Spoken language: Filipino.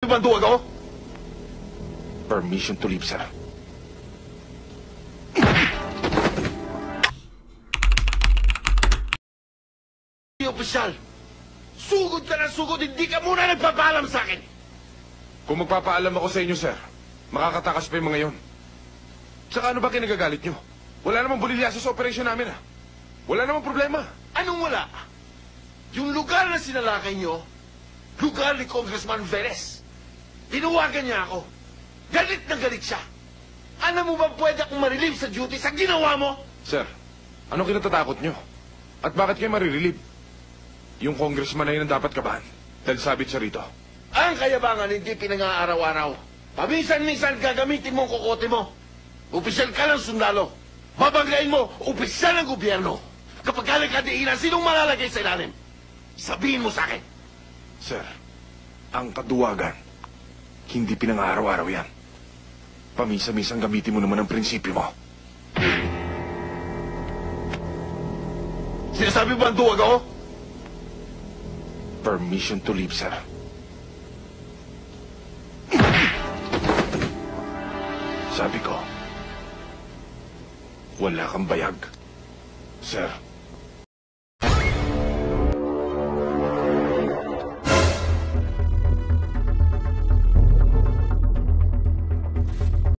ba ang duwag ako? Permission to leave, sir. Opisyal, sugod ka ng sugod, hindi ka muna nagpapaalam sa akin. Kung magpapaalam ako sa inyo, sir, makakatakas pa yung mga yon. Tsaka ano ba kinagagalit nyo? Wala namang bulilyaso sa operasyon namin, ah. Wala namang problema. Anong wala? Yung lugar na sinalakay nyo, lugar ni Congressman Veres. Tinawagan niya ako. Galit na galit siya. Ano mo ba pwede akong marilib sa duty sa ginawa mo? Sir, anong kinatatakot nyo? At bakit kayo marirelieve? Yung congressman na yun ang dapat kabahan. Dahil sabit siya rito. Ang kayabangan hindi pinang-aaraw-araw. Paminsan-minsan gagamitin mo ang kokote mo. Opisyal ka ng sundalo. Babanggain mo, opisyal ng gobyerno. Kapag ka nagkadiinan, sinong malalagay sa ilalim? Sabihin mo sa akin. Sir, ang kaduwagan, hindi pinang-araw-araw yan. Paminsan-minsan gamitin mo naman ang prinsipyo mo. Sinasabi ba ang duwag ako? Permission to leave, sir. Sabi ko, wala kang bayag, sir.